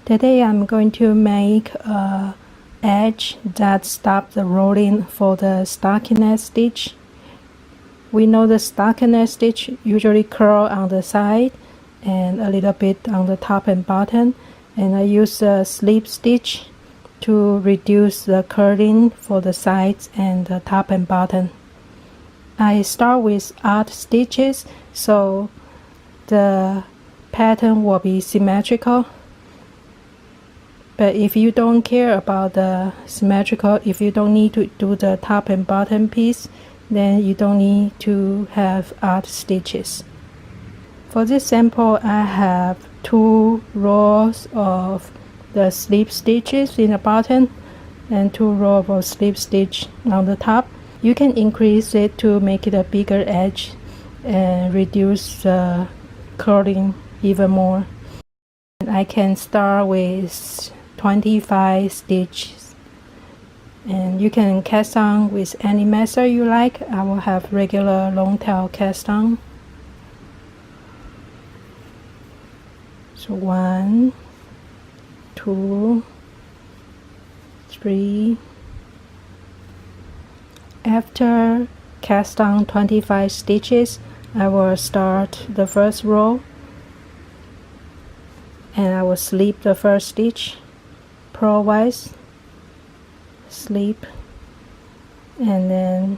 Today I'm going to make a edge that stops the rolling for the stockinette stitch. We know the stockinette stitch usually curl on the side and a little bit on the top and bottom, and I use a slip stitch to reduce the curling for the sides and the top and bottom. I start with odd stitches so the pattern will be symmetrical. But if you don't care about the symmetrical, if you don't need to do the top and bottom piece, then you don't need to have odd stitches. For this sample, I have 2 rows of the slip stitches in the bottom and 2 rows of slip stitch on the top. You can increase it to make it a bigger edge and reduce the curling even more. And I can start with 25 stitches, and you can cast on with any method you like. I will have regular long tail cast on. So 1, 2, 3. After cast on 25 stitches, I will start the first row and I will slip the first stitch purlwise, slip, and then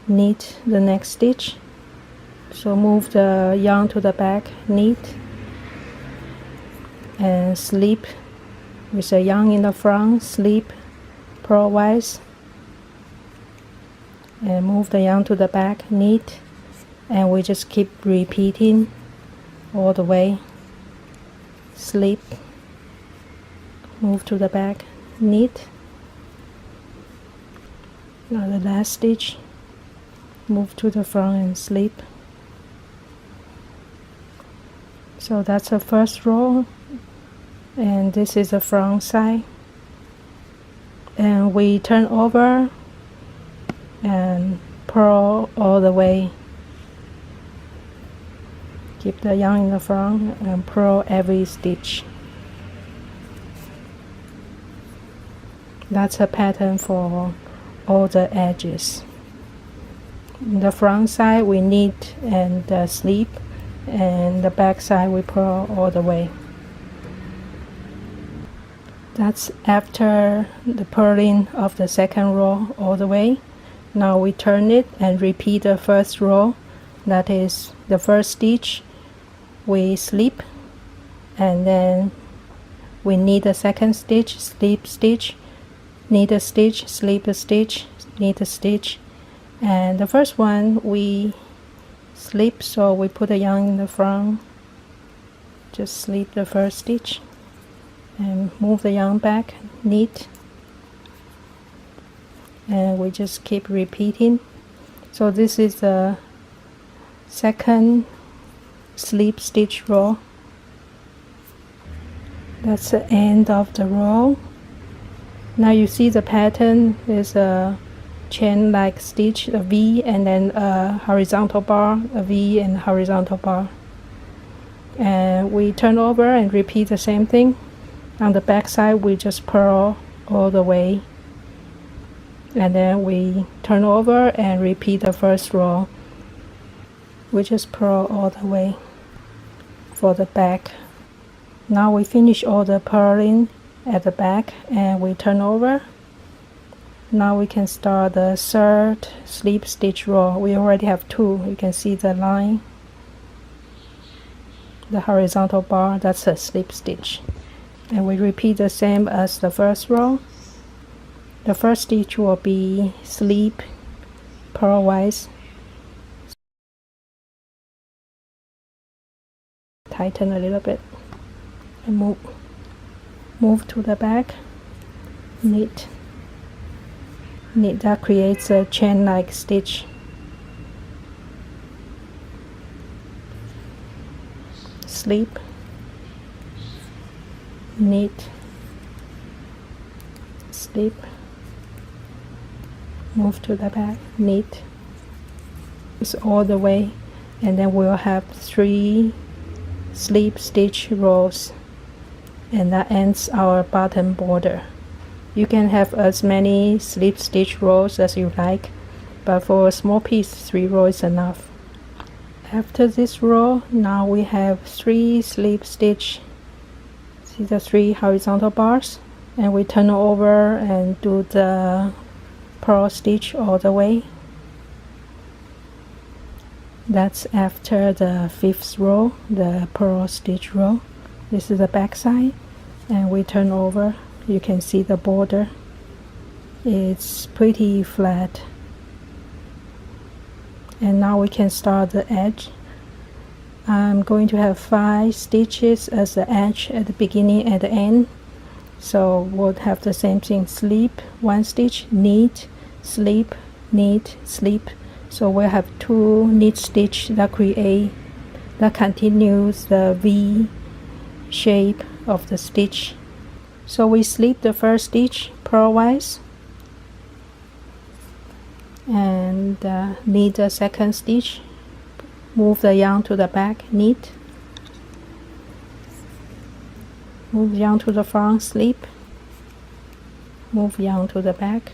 knit the next stitch. So move the yarn to the back, knit, and slip with the yarn in the front, slip purlwise, and move the yarn to the back, knit, and we just keep repeating all the way. Slip, move to the back, knit. Now the last stitch, move to the front and slip. So that's the first row, and this is the front side. And we turn over and purl all the way. Keep the yarn in the front and purl every stitch. That's a pattern for all the edges. In the front side we knit and slip, and the back side we purl all the way. That's after the purling of the second row all the way. Now we turn it and repeat the first row. That is the first stitch we slip, and then we knit a second stitch, slip stitch, knit a stitch, slip a stitch, knit a stitch. And the first one we slip, so we put the yarn in the front, just slip the first stitch and move the yarn back, knit, and we just keep repeating. So this is the second slip stitch row. That's the end of the row. Now you see the pattern is a chain like stitch, a V, and then a horizontal bar, a V and horizontal bar. And we turn over and repeat the same thing. On the back side we just purl all the way, and then we turn over and repeat the first row. We just purl all the way for the back. Now we finish all the purling at the back and we turn over. Now we can start the third slip stitch row. We already have 2. You can see the line, the horizontal bar, that's a slip stitch. And we repeat the same as the first row. The first stitch will be slip purlwise, tighten a little bit, and move to the back, knit. That creates a chain like stitch. Slip, knit, slip, move to the back, knit. It's all the way, and then we'll have 3 slip stitch rows and that ends our bottom border. You can have as many slip stitch rows as you like, but for a small piece 3 rows is enough. After this row, now we have 3 slip stitch. See the 3 horizontal bars, and we turn over and do the purl stitch all the way. That's after the 5th row, the purl stitch row. This is the back side, and we turn over. You can see the border. It's pretty flat. And now we can start the edge. I'm going to have 5 stitches as the edge at the beginning and the end. So we'll have the same thing: slip 1 stitch, knit, slip, knit, slip. So we'll have 2 knit stitch that continues the V shape of the stitch. So we slip the first stitch purlwise and knit the second stitch, move the yarn to the back, knit, move yarn to the front, slip, move yarn to the back,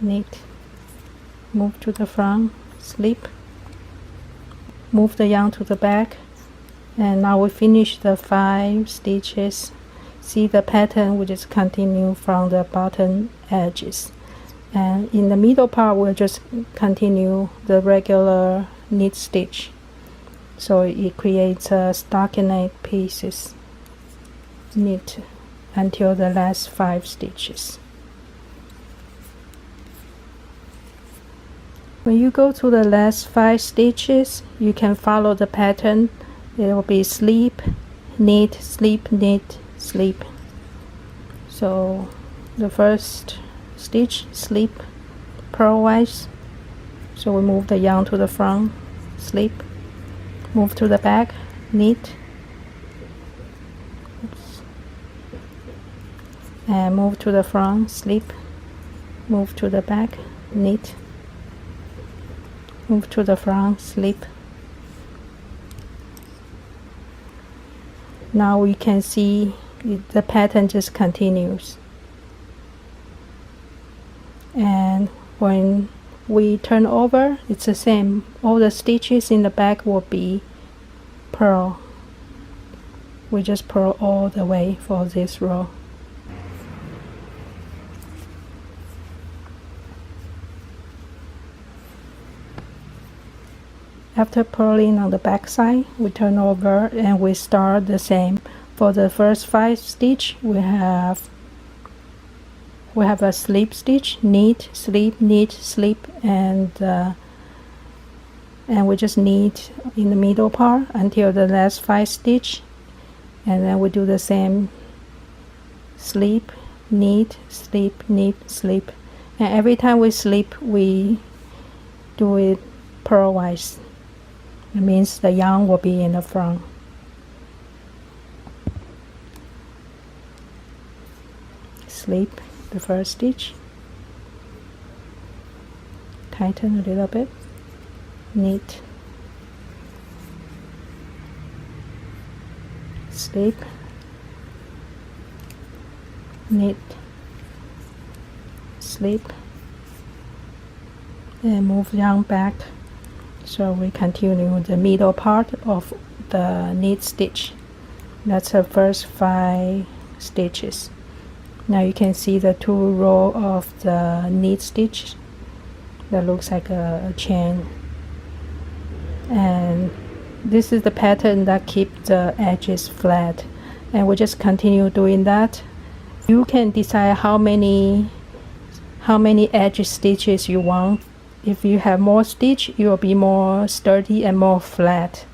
knit, move to the front, slip, move the yarn to the back, and now we finish the 5 stitches. See the pattern will just continue from the bottom edges, and in the middle part we'll just continue the regular knit stitch, so it creates a stockinette pieces. Knit until the last 5 stitches. When you go to the last 5 stitches, you can follow the pattern. It will be slip, knit, slip, knit, slip. So the first stitch, slip purlwise. So we move the yarn to the front, slip, move to the back, knit, and move to the front, slip, move to the back, knit, move to the front, slip. Now we can see the pattern just continues, and when we turn over, it's the same. All the stitches in the back will be purl. We just purl all the way for this row. After purling on the back side, we turn over and we start the same. For the first 5 stitch, we have a slip stitch, knit, slip, knit, slip, and we just knit in the middle part until the last 5 stitch, and then we do the same: slip, knit, slip, knit, slip, and every time we slip, we do it purlwise. It means the yarn will be in the front. Slip the first stitch, tighten a little bit, knit, slip, knit, slip, and move yarn back. So we continue the middle part of the knit stitch. That's the first 5 stitches. Now you can see the 2 rows of the knit stitch that looks like a chain, and this is the pattern that keeps the edges flat, and we just continue doing that. You can decide how many edge stitches you want. If you have more stitch, it will be more sturdy and more flat.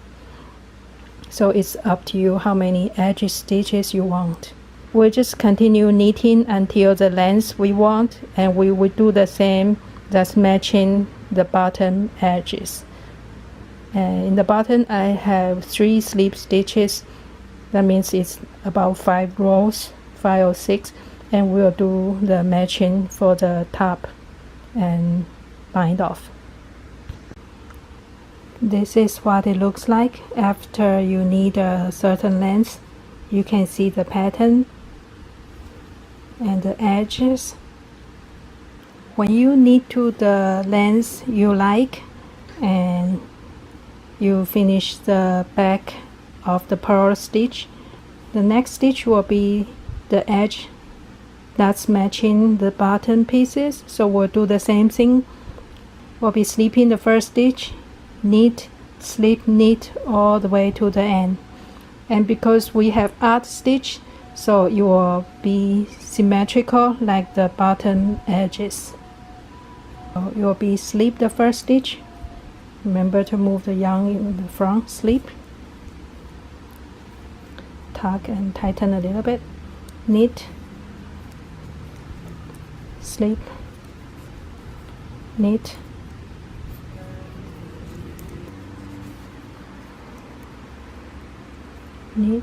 So it's up to you how many edge stitches you want. We'll just continue knitting until the length we want, and we will do the same, that's matching the bottom edges. And in the bottom I have 3 slip stitches. That means it's about 5 rows, 5 or 6, and we'll do the matching for the top and bind off. This is what it looks like after you knit a certain length. you can see the pattern and the edges. When you knit to the length you like and you finish the back of the purl stitch, the next stitch will be the edge that's matching the bottom pieces. So we'll do the same thing. We'll be slipping the first stitch, knit, slip, knit all the way to the end. And because we have odd stitch, so it will be symmetrical like the bottom edges. So it will be slip the first stitch. Remember to move the yarn in the front, slip, tug and tighten a little bit, knit, slip, knit, knit,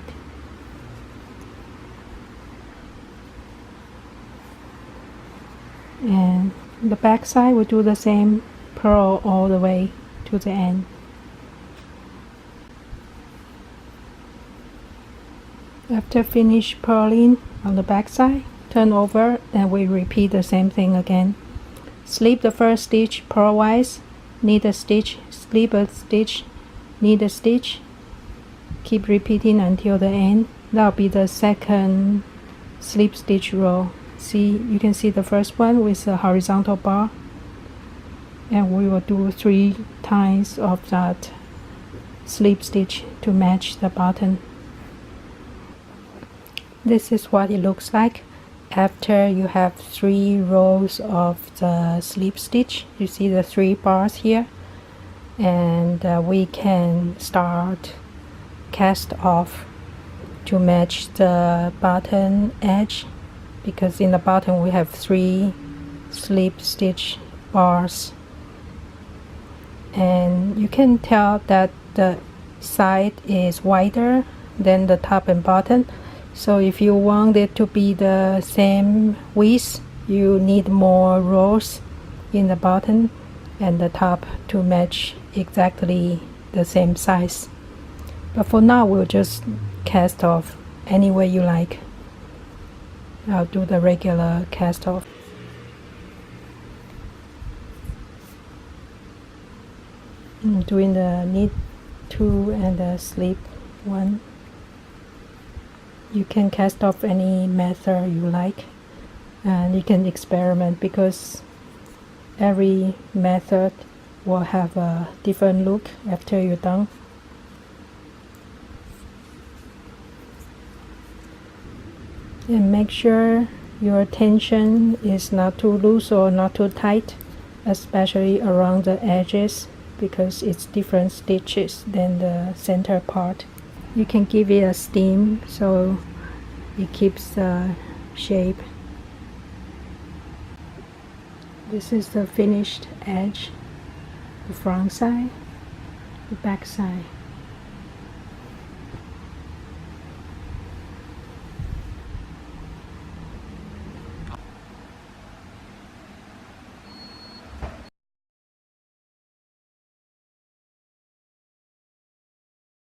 and the back side will do the same, purl all the way to the end. After finish purling on the back side, turn over and we repeat the same thing again. Slip the first stitch purlwise, knit a stitch, slip a stitch, knit a stitch. Keep repeating until the end. That'll be the second slip stitch row. See, you can see the first one with a horizontal bar, and we will do 3 times of that slip stitch to match the bottom. This is what it looks like after you have 3 rows of the slip stitch. You see the 3 bars here, and we can start cast off to match the bottom edge, because in the bottom we have 3 slip stitch bars, and you can tell that the side is wider than the top and bottom. So if you want it to be the same width, you need more rows in the bottom and the top to match exactly the same size. But for now we'll just cast off any way you like. I'll do the regular cast off. I'm doing the knit 2 and the slip 1. You can cast off any method you like, and you can experiment because every method will have a different look after you're done. And make sure your tension is not too loose or not too tight, especially around the edges, because it's different stitches than the center part. You can give it a steam so it keeps the shape. This is the finished edge, the front side, the back side.